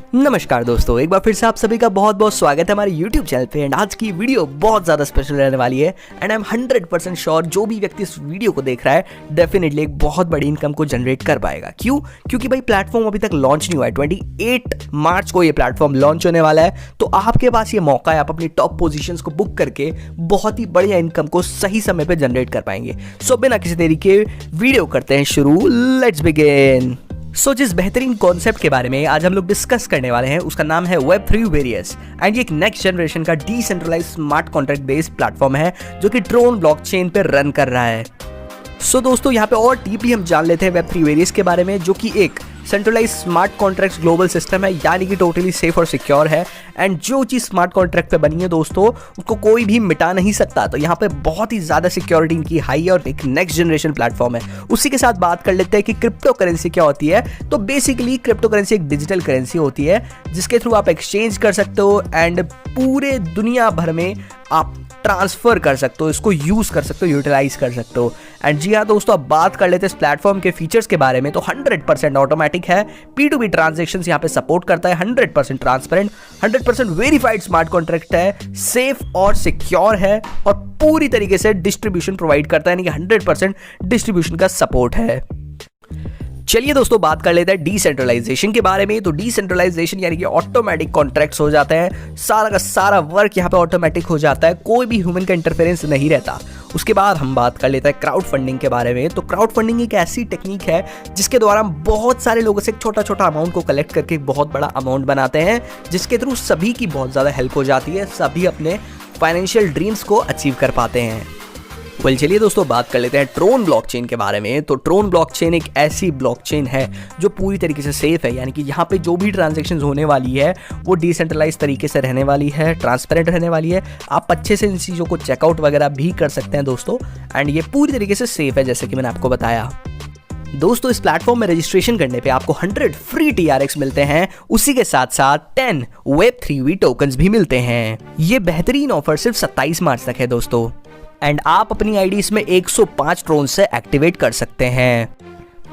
नमस्कार दोस्तों, एक बार फिर से आप सभी का बहुत बहुत स्वागत है हमारे YouTube चैनल पे। एंड आज की वीडियो बहुत ज़्यादा स्पेशल रहने वाली है। एंड आई एम 100% श्योर जो भी व्यक्ति इस वीडियो को देख रहा है डेफिनेटली एक बहुत बड़ी इनकम को जनरेट कर पाएगा। क्यों? क्योंकि भाई प्लेटफॉर्म अभी तक लॉन्च नहीं हुआ है। 28 मार्च को ये प्लेटफॉर्म लॉन्च होने वाला है, तो आपके पास ये मौका है, आप अपनी टॉप पोजिशंस को बुक करके बहुत ही बढ़िया इनकम को सही समय पर जनरेट कर पाएंगे। सो बिना किसी देरी के वीडियो करते हैं शुरू। Let's begin. जिस बेहतरीन कॉन्सेप्ट के बारे में आज हम लोग डिस्कस करने वाले हैं उसका नाम है Web3 वेरियस। एंड ये एक नेक्स्ट जनरेशन का decentralised smart contract based platform है जो कि ट्रोन ब्लॉकचेन पे रन कर रहा है। दोस्तों यहाँ पे और डीपली हम जान लेते हैं Web3 वेरियस के बारे में, जो कि एक centralise smart contracts global system है, यानी कि टोटली सेफ और सिक्योर है। एंड जो चीज़ स्मार्ट कॉन्ट्रैक्ट पे बनी है दोस्तों, उसको कोई भी मिटा नहीं सकता। तो यहाँ पे बहुत ही ज़्यादा सिक्योरिटी इनकी हाई है और एक नेक्स्ट जनरेशन प्लेटफॉर्म है। उसी के साथ बात कर लेते हैं कि क्रिप्टो करेंसी क्या होती है। तो बेसिकली क्रिप्टो करेंसी एक डिजिटल करेंसी होती है जिसके थ्रू आप एक्सचेंज कर सकते हो एंड पूरे दुनिया भर में आप ट्रांसफर कर सकते हो, इसको यूज कर सकते हो, यूटिलाइज कर सकते हो। एंड जी हाँ दोस्तों, अब बात कर लेते हैं इस प्लेटफॉर्म के फीचर्स के बारे में। तो 100% ऑटोमेटिक है, P2P ट्रांजैक्शंस यहाँ पे सपोर्ट करता है, 100% ट्रांसपेरेंट, 100% वेरीफाइड स्मार्ट कॉन्ट्रैक्ट है, सेफ और सिक्योर है और पूरी तरीके से डिस्ट्रीब्यूशन प्रोवाइड करता है, यानी कि 100% डिस्ट्रीब्यूशन का सपोर्ट है। चलिए दोस्तों, बात कर लेते हैं डिसेंट्रलाइजेशन के बारे में। तो डिसेंट्रलाइजेशन यानी कि ऑटोमेटिक कॉन्ट्रैक्ट्स हो जाते हैं, सारा का सारा वर्क यहाँ पे ऑटोमेटिक हो जाता है, कोई भी ह्यूमन का इंटरफेरेंस नहीं रहता। उसके बाद हम बात कर लेते हैं क्राउड फंडिंग के बारे में। तो क्राउड फंडिंग एक ऐसी टेक्निक है जिसके द्वारा हम बहुत सारे लोगों से एक छोटा छोटा अमाउंट को कलेक्ट करके एक बहुत बड़ा अमाउंट बनाते हैं, जिसके थ्रू सभी की बहुत ज़्यादा हेल्प हो जाती है, सभी अपने फाइनेंशियल ड्रीम्स को अचीव कर पाते हैं। चलिए दोस्तों, बात कर लेते हैं ट्रोन ब्लॉकचेन के बारे में। तो ट्रोन ब्लॉकचेन एक ऐसी ब्लॉकचेन है जो पूरी तरीके से सेफ है, यानी कि यहाँ पे जो भी ट्रांजैक्शंस होने वाली है वो डिसेंट्रलाइज तरीके से रहने वाली है, ट्रांसपेरेंट रहने वाली है। आप अच्छे से इन चीज़ों को चेकआउट वगैरह भी कर सकते हैं दोस्तों। एंड ये पूरी तरीके से सेफ है, जैसे कि मैंने आपको बताया। दोस्तों, इस प्लेटफॉर्म में रजिस्ट्रेशन करने पे आपको 100 फ्री TRX मिलते हैं, उसी के साथ साथ 10 Web3V टोकन्स भी मिलते हैं। ये बेहतरीन ऑफर सिर्फ 27 मार्च तक है दोस्तों। एंड आप अपनी आईडी इसमें 105 ट्रोन से एक्टिवेट कर सकते हैं।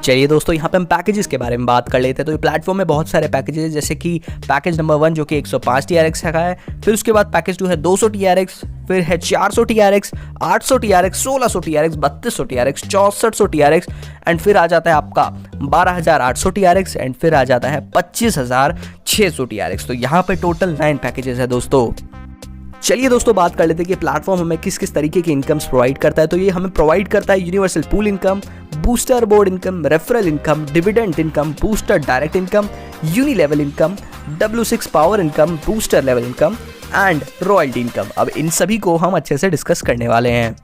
चलिए दोस्तों, यहाँ पे हम पैकेजेस के बारे में बात कर लेते हैं। तो ये प्लेटफॉर्म में बहुत सारे पैकेजेस हैं, जैसे कि पैकेज नंबर 1 जो कि 105 TRX का है, फिर उसके बाद पैकेज 2 है 200 TRX, फिर है 400 TRX, 800 TRX, 1600 TRX, 3200 TRX, 6400 TRX and फिर आ जाता है आपका 12800 TRX एंड फिर आ जाता है 25600 TRX। तो यहाँ पे टोटल 9 पैकेजेस है दोस्तों। चलिए दोस्तों, बात कर लेते हैं कि प्लेटफॉर्म हमें किस किस तरीके की इनकम्स प्रोवाइड करता है। तो ये हमें प्रोवाइड करता है universal pool income, booster board income, referral income, dividend income, booster direct income, uni level income, W6 power income, booster level income and royalty income. अब इन सभी को हम अच्छे से डिस्कस करने वाले हैं।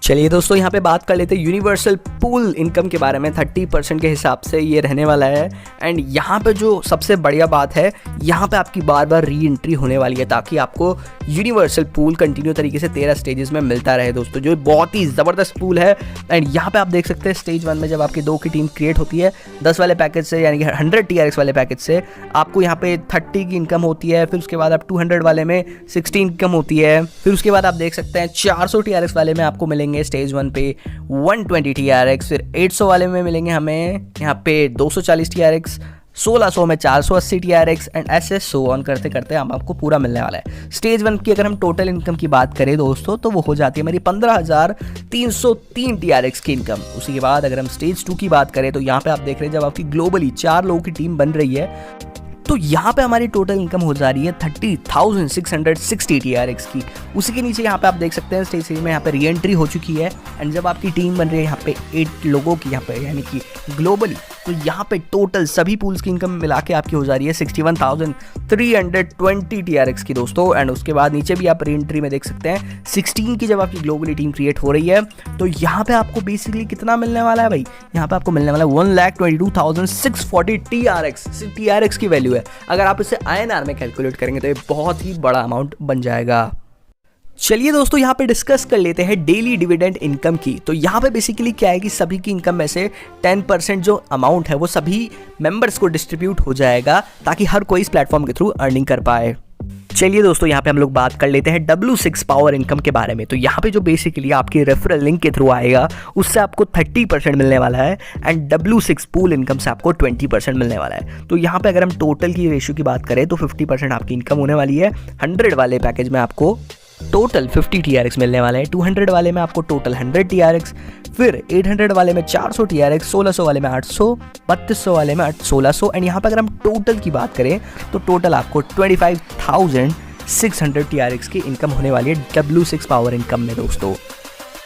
चलिए दोस्तों, यहाँ पे बात कर लेते हैं यूनिवर्सल पूल इनकम के बारे में। 30% के हिसाब से ये रहने वाला है। एंड यहाँ पे जो सबसे बढ़िया बात है, यहाँ पे आपकी बार बार री एंट्री होने वाली है, ताकि आपको यूनिवर्सल पूल कंटिन्यू तरीके से 13 स्टेजेस में मिलता रहे दोस्तों, जो बहुत ही ज़बरदस्त पूल है। एंड यहाँ पे आप देख सकते हैं स्टेज 1 में जब आपकी 2 की टीम क्रिएट होती है 10 वाले पैकेज से, यानी कि 100 TRX वाले पैकेज से आपको यहाँ पे 30 की इनकम होती है। फिर उसके बाद आप 200 वाले में 16 इनकम होती है। फिर उसके बाद आप देख सकते हैं 400 TRX वाले में आपको मिलेंगे स्टेज 1 पे 120 TRX, फिर 800 वाले में मिलेंगे हमें यहाँ पे 240 TRX, 1600 में 480 TRX एंड ऐसे सो ऑन करते करते हम आपको पूरा मिलने वाला है। स्टेज 1 की अगर हम टोटल इनकम की बात करें दोस्तों, तो वो हो जाती है हमारी 15,303 TRX की इनकम। उसी के बाद अगर हम स्टेज 2 की बात करें, तो यहाँ पे आप देख रहे हैं जब आपकी ग्लोबली 4 लोगों की टीम बन रही है, तो यहाँ पे हमारी टोटल इनकम हो जा रही है 30,660 TRX की। उसी के नीचे यहाँ पे आप देख सकते हैं स्टेज 3 में यहाँ पे री एंट्री हो चुकी है। एंड जब आपकी टीम बन रही है यहाँ पे 8 लोगों की, यहाँ पे यानी कि ग्लोबली, तो यहाँ पे टोटल सभी पूल्स की इनकम मिला के आपकी हो जा रही है 61,320 TRX की दोस्तों। एंड उसके बाद नीचे भी आप री एंट्री में देख सकते हैं 16 की जब आपकी ग्लोबली टीम क्रिएट हो रही है, तो यहाँ पे आपको बेसिकली कितना मिलने वाला है भाई, यहाँ पे आपको मिलने वाला है 1,22,640 TRX की वैल्यू है। अगर आप इसे INR में कैलकुलेट करेंगे तो ये बहुत ही बड़ा अमाउंट बन जाएगा। चलिए दोस्तों, यहाँ पे डिस्कस कर लेते हैं डेली डिविडेंड इनकम की। तो यहाँ पे बेसिकली क्या है कि सभी की इनकम में से 10% जो अमाउंट है वो सभी मेंबर्स को डिस्ट्रीब्यूट हो जाएगा, ताकि हर कोई इस प्लेटफॉर्म के थ्रू अर्निंग कर पाए। चलिए दोस्तों, यहाँ पे हम लोग बात कर लेते हैं W6 पावर इनकम के बारे में। तो यहाँ पे जो बेसिकली आपके रेफरल लिंक के थ्रू आएगा उससे आपको 30% मिलने वाला है एंड W6 पूल इनकम से आपको 20% मिलने वाला है। तो यहाँ पे अगर हम टोटल की रेशियो की बात करें तो 50% आपकी इनकम होने वाली है। 100 वाले पैकेज में आपको टोटल 50 TRX मिलने वाले हैं, 200 वाले में आपको टोटल 100 TRX, फिर 800 वाले में 400 TRX, 1600 वाले में 800, 3200 वाले में 1600 एंड यहाँ पे अगर हम टोटल की बात करें तो टोटल आपको 25,600 TRX की इनकम होने वाली है W6 पावर इनकम में दोस्तों।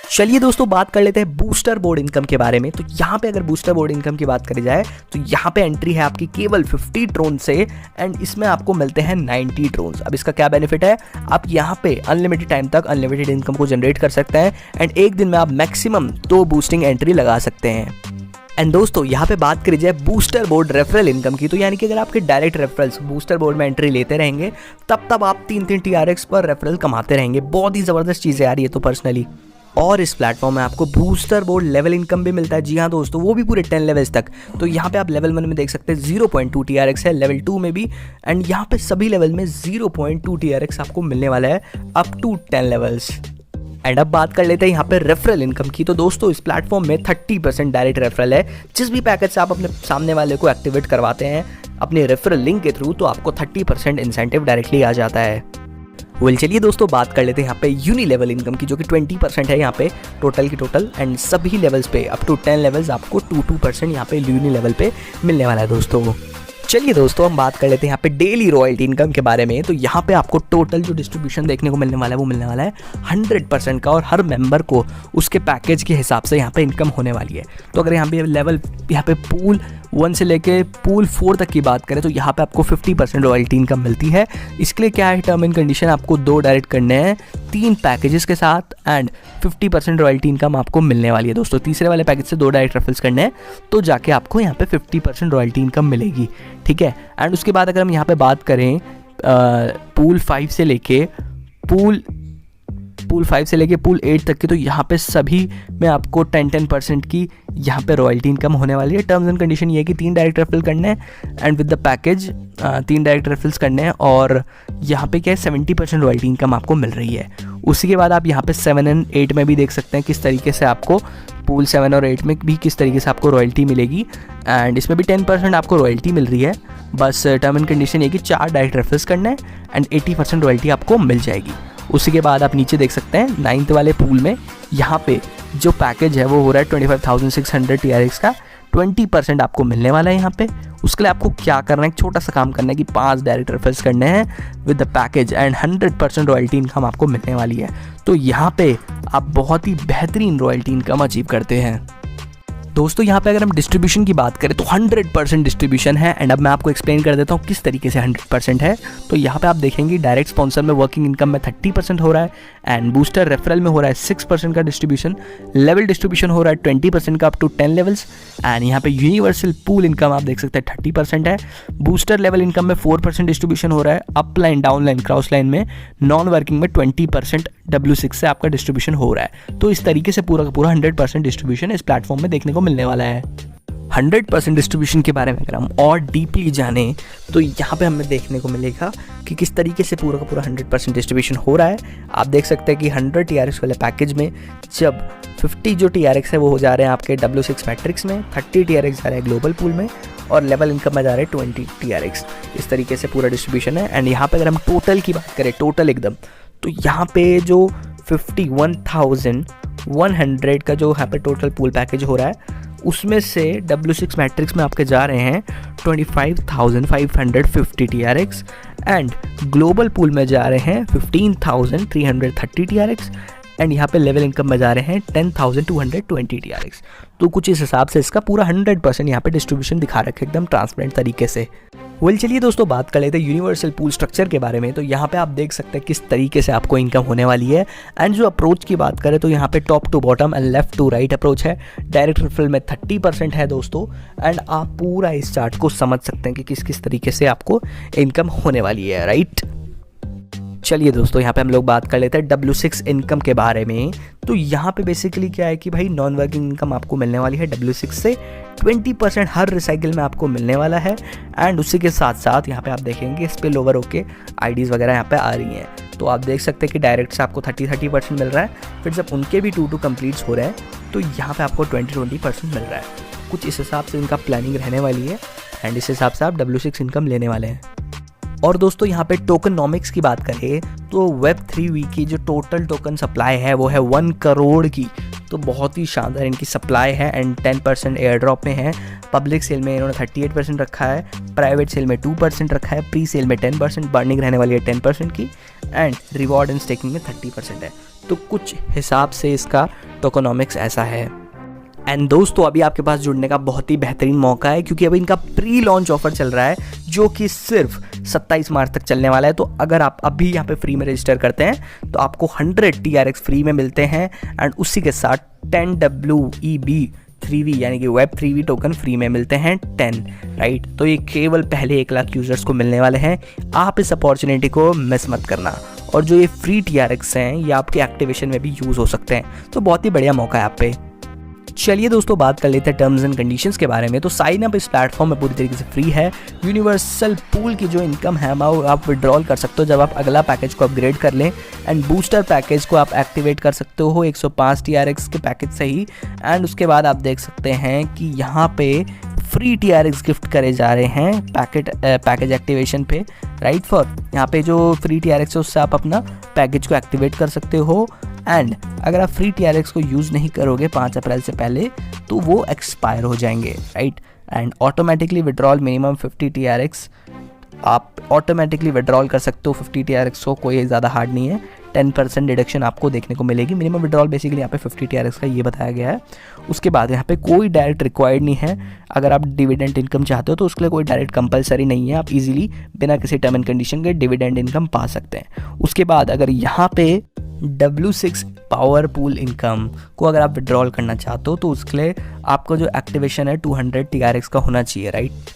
चलिए दोस्तों, बात कर लेते हैं बूस्टर बोर्ड इनकम के बारे में। तो यहाँ पे अगर बूस्टर बोर्ड इनकम की बात करी जाए तो यहाँ पे एंट्री है आपकी केवल 50 ड्रोन से एंड इसमें आपको मिलते हैं 90 ड्रोन्स। अब इसका क्या बेनिफिट है, आप यहाँ पे अनलिमिटेड टाइम तक अनलिमिटेड इनकम को जनरेट कर सकते हैं एंड एक दिन में आप मैक्सिमम 2 बूस्टिंग एंट्री लगा सकते हैं। एंड दोस्तों, यहाँ पे बात करी जाए बूस्टर बोर्ड रेफरल इनकम की, तो यानी कि अगर आपके डायरेक्ट रेफरल्स बूस्टर बोर्ड में एंट्री लेते रहेंगे तब आप 3 TRX पर रेफरल कमाते रहेंगे। बहुत ही ज़बरदस्त चीज़ है यार ये तो पर्सनली। और इस प्लेटफॉर्म में आपको बूस्टर बोर्ड लेवल इनकम भी मिलता है। जी हाँ दोस्तों, वो भी पूरे 10 लेवल्स तक। तो यहाँ पे आप लेवल 1 में देख सकते हैं 0.2 TRX है, लेवल 2 में भी एंड यहाँ पे सभी लेवल में 0.2 TRX आपको मिलने वाला है अप टू 10 लेवल्स। एंड अब बात कर लेते हैं यहाँ पे रेफरल इनकम की। तो दोस्तों, इस प्लेटफॉर्म में 30% डायरेक्ट रेफरल है। जिस भी पैकेज से आप अपने सामने वाले को एक्टिवेट करवाते हैं अपने रेफरल लिंक के थ्रू तो आपको 30% इंसेंटिव डायरेक्टली आ जाता है। चलिए दोस्तों, बात कर लेते हैं यहाँ पे यूनी लेवल इनकम की, जो कि 20% है यहाँ पे टोटल की टोटल एंड सभी लेवल्स पे अप टू 10 लेवल्स आपको 2% यहाँ पे यूनी लेवल पे मिलने वाला है दोस्तों। चलिए दोस्तों, हम बात कर लेते हैं यहाँ पे डेली रॉयल्टी इनकम के बारे में। तो यहाँ पे आपको टोटल जो डिस्ट्रीब्यूशन देखने को मिलने वाला है वो मिलने वाला है 100% का और हर मेंबर को उसके पैकेज के हिसाब से यहाँ पे इनकम होने वाली है। तो अगर यहाँ पे लेवल यहाँ पे पूल 1 से लेके पूल 4 तक की बात करें तो यहाँ पे आपको 50% रॉयल्टी इनकम मिलती है। इसके लिए क्या है टर्म एंड कंडीशन, आपको 2 डायरेक्ट करने हैं 3 पैकेजेस के साथ एंड 50% रॉयल्टी इनकम आपको मिलने वाली है दोस्तों। तीसरे वाले पैकेज से 2 डायरेक्ट रेफरल्स करने हैं तो जाके आपको यहाँ पे 50% रॉयल्टी इनकम मिलेगी, ठीक है। एंड उसके बाद अगर हम यहाँ पे बात करें पूल 5 से लेके पूल 8 तक की, तो यहाँ पे सभी में आपको 10% की यहाँ पे रॉयल्टी इनकम होने वाली है। टर्म्स एंड कंडीशन ये है कि 3 डायरेक्ट रेफरल करने हैं and with the package 3 direct referrals करने हैं और यहाँ पे क्या है 70% रॉयल्टी इनकम आपको मिल रही है। उसी के बाद आप यहाँ पे 7 एंड 8 में भी देख सकते हैं किस तरीके से आपको पूल 7 और 8 में भी किस तरीके से आपको रॉयल्टी मिलेगी एंड इसमें भी 10% आपको रॉयल्टी मिल रही है। बस टर्म एंड कंडीशन ये कि 4 डायरेक्ट रेफरल्स करना है एंड 80% रॉयल्टी आपको मिल जाएगी। उसी के बाद आप नीचे देख सकते हैं 9th वाले पूल में यहाँ पे जो पैकेज है वो हो रहा है 25,600 TRX का, 20% आपको मिलने वाला है यहाँ पे। उसके लिए आपको क्या करना है, एक छोटा सा काम करना है कि 5 डायरेक्ट रेफरल्स करने हैं with the package and 100% royalty income आपको मिलने वाली है। तो यहाँ पे आप बहुत ही बेहतरीन रॉयल्टी इनकम अचीव करते हैं दोस्तों। यहाँ पे अगर हम डिस्ट्रीब्यूशन की बात करें तो 100% डिस्ट्रीब्यूशन है एंड अब मैं आपको एक्सप्लेन कर देता हूँ किस तरीके से 100% है। तो यहाँ पे आप देखेंगे डायरेक्ट स्पॉन्सर में वर्किंग इनकम में 30% हो रहा है एंड बूस्टर रेफरल में हो रहा है 6% का डिस्ट्रीब्यूशन, लेवल डिस्ट्रीब्यूशन हो रहा है 20% का अप टू 10 लेवल्स एंड यहाँ पे यूनिवर्सल पूल इनकम आप देख सकते हैं 30% है। बूस्टर लेवल इनकम में 4% डिस्ट्रीब्यूशन हो रहा है, up line down line cross line में नॉन वर्किंग में 20% W6 से आपका डिस्ट्रीब्यूशन हो रहा है। तो इस तरीके से पूरा का पूरा 100% डिस्ट्रीब्यूशन इस प्लेटफॉर्म में देखने को मिलने वाला है। 100% डिस्ट्रीब्यूशन के बारे में अगर हम और डीपली जाने तो यहाँ पे हमें देखने को मिलेगा कि किस तरीके से पूरा का पूरा 100% डिस्ट्रीब्यूशन हो रहा है। आप देख सकते हैं कि 100 TRX वाले पैकेज में जब 50 जो TRX है वो हो जा रहे हैं आपके W6 मैट्रिक्स में, 30 TRX जा रहे हैं ग्लोबल पूल में और लेवल इनकम में जा रहे हैं 20 TRX। इस तरीके से पूरा डिस्ट्रीब्यूशन है। एंड यहाँ पे अगर हम टोटल की बात करें टोटल एकदम, तो यहाँ पे जो 51,100 का जो यहाँ पे टोटल पूल पैकेज हो रहा है उसमें से W6 मैट्रिक्स में आपके जा रहे हैं 25,550 TRX एंड ग्लोबल पूल में जा रहे हैं 15,330 TRX एंड यहाँ पे लेवल इनकम में जा रहे हैं 10,220 TRX। तो कुछ इस हिसाब से इसका पूरा 100% यहाँ पे डिस्ट्रीब्यूशन दिखा रखे एकदम ट्रांसपेरेंट तरीके से। चलिए दोस्तों, बात कर लेते हैं यूनिवर्सल पूल स्ट्रक्चर के बारे में। तो यहाँ पे आप देख सकते हैं किस तरीके से आपको इनकम होने वाली है एंड जो अप्रोच की बात करें तो यहाँ पे top to bottom and left to right approach है। डायरेक्ट रेफरल में 30% है दोस्तों एंड आप पूरा इस चार्ट को समझ सकते हैं कि किस किस तरीके से आपको इनकम होने वाली है, राइट। चलिए दोस्तों, यहाँ पे हम लोग बात कर लेते हैं W6 इनकम के बारे में। तो यहाँ पे बेसिकली क्या है कि भाई नॉन वर्किंग इनकम आपको मिलने वाली है W6 से 20% हर रिसाइकिल में आपको मिलने वाला है। एंड उसी के साथ साथ यहाँ पे आप देखेंगे स्पिल ओवर होके आईडीज़ वगैरह यहाँ पे आ रही हैं, तो आप देख सकते हैं कि डायरेक्ट से आपको 30% मिल रहा है, फिर जब उनके भी 2 कंप्लीट्स हो रहे हैं तो यहाँ पे आपको 20% मिल रहा है। कुछ इस हिसाब से इनका प्लानिंग रहने वाली है एंड इस हिसाब से आप W6 इनकम लेने वाले हैं। और दोस्तों यहाँ पे टोकनॉमिक्स की बात करें तो Web3 की जो टोटल टोकन सप्लाई है वो है 1 करोड़ की, तो बहुत ही शानदार इनकी सप्लाई है। एंड 10% एयर ड्रॉप में है, पब्लिक सेल में इन्होंने 38% रखा है, प्राइवेट सेल में 2% रखा है, प्री सेल में 10%, बर्निंग रहने वाली है 10% की, एंड रिवॉर्ड एंड स्टेकिंग में 30% है। तो कुछ हिसाब से इसका टोकनॉमिक्स ऐसा है। एंड दोस्तों अभी आपके पास जुड़ने का बहुत ही बेहतरीन मौका है, क्योंकि अभी इनका प्री लॉन्च ऑफर चल रहा है जो कि सिर्फ 27 मार्च तक चलने वाला है। तो अगर आप अभी यहाँ पे फ्री में रजिस्टर करते हैं तो आपको 100 TRX फ्री में मिलते हैं एंड उसी के साथ 10 WEB3V यानी कि Web3V टोकन फ्री में मिलते हैं 10, राइट। तो ये केवल पहले 1 लाख यूजर्स को मिलने वाले हैं। आप इस अपॉर्चुनिटी को मिस मत करना। और जो ये फ्री TRX हैं ये आपके एक्टिवेशन में भी यूज़ हो सकते हैं, तो बहुत ही बढ़िया मौका है आप पे। चलिए दोस्तों बात कर लेते हैं टर्म्स एंड कंडीशंस के बारे में। तो साइन अप इस प्लेटफॉर्म में पूरी तरीके से फ्री है। यूनिवर्सल पूल की जो इनकम है वो आप विड्रॉल कर सकते हो जब आप अगला पैकेज को अपग्रेड कर लें। एंड बूस्टर पैकेज को आप एक्टिवेट कर सकते हो 105 TRX के पैकेज से ही। एंड उसके बाद आप देख सकते हैं कि यहाँ पे फ्री TRX गिफ्ट करे जा रहे हैं पैकेज एक्टिवेशन पे, राइट। फॉर यहाँ पे जो फ्री TRX है उससे आप अपना पैकेज को एक्टिवेट कर सकते हो। एंड अगर आप फ्री TRX को यूज़ नहीं करोगे 5 अप्रैल से पहले तो वो एक्सपायर हो जाएंगे, right. And automatically withdrawal minimum 50 TRX आप ऑटोमेटिकली विड्रॉल कर सकते हो 50 TRX को, कोई ज़्यादा हार्ड नहीं है। 10% डिडक्शन आपको देखने को मिलेगी। मिनिमम विड्रॉल बेसिकली यहाँ पे 50 TRX का ये बताया गया है। उसके बाद यहाँ पे कोई डायरेक्ट रिक्वायर्ड नहीं है। अगर आप डिविडेंड इनकम चाहते हो तो उसके लिए कोई डायरेक्ट कंपलसरी नहीं है, आप इजीली बिना किसी टर्म एंड कंडीशन के डिविडेंड इनकम पा सकते हैं। उसके बाद अगर यहाँ पे W6 पावर पूल इनकम को अगर आप विड्रॉल करना चाहते हो तो उसके लिए आपका जो एक्टिवेशन है 200 TRX का होना चाहिए, राइट।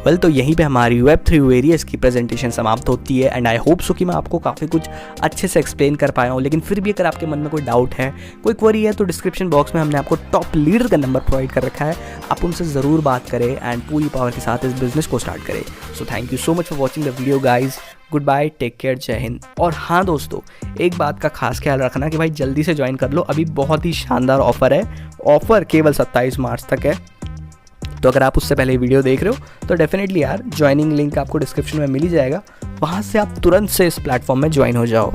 वेल तो यहीं पे हमारी Web3 वेरियस की प्रेजेंटेशन समाप्त होती है। एंड आई होप सो कि मैं आपको काफ़ी कुछ अच्छे से एक्सप्लेन कर पाया हूँ। लेकिन फिर भी अगर आपके मन में कोई डाउट है, कोई क्वेरी है, तो डिस्क्रिप्शन बॉक्स में हमने आपको टॉप लीडर का नंबर प्रोवाइड कर रखा है। आप उनसे ज़रूर बात करें एंड पूरी पावर के साथ इस बिजनेस को स्टार्ट करें। So thank you so much for watching the video guys. Good bye, take care, जय हिंद। और हाँ दोस्तों, एक बात का खास ख्याल रखना कि भाई जल्दी से ज्वाइन कर लो, अभी बहुत ही शानदार ऑफर है। ऑफर केवल 27 मार्च तक है। तो अगर आप उससे पहले वीडियो देख रहे हो तो डेफिनेटली यार ज्वाइनिंग लिंक आपको डिस्क्रिप्शन में मिल ही जाएगा, वहाँ से आप तुरंत से इस प्लेटफॉर्म में ज्वाइन हो जाओ।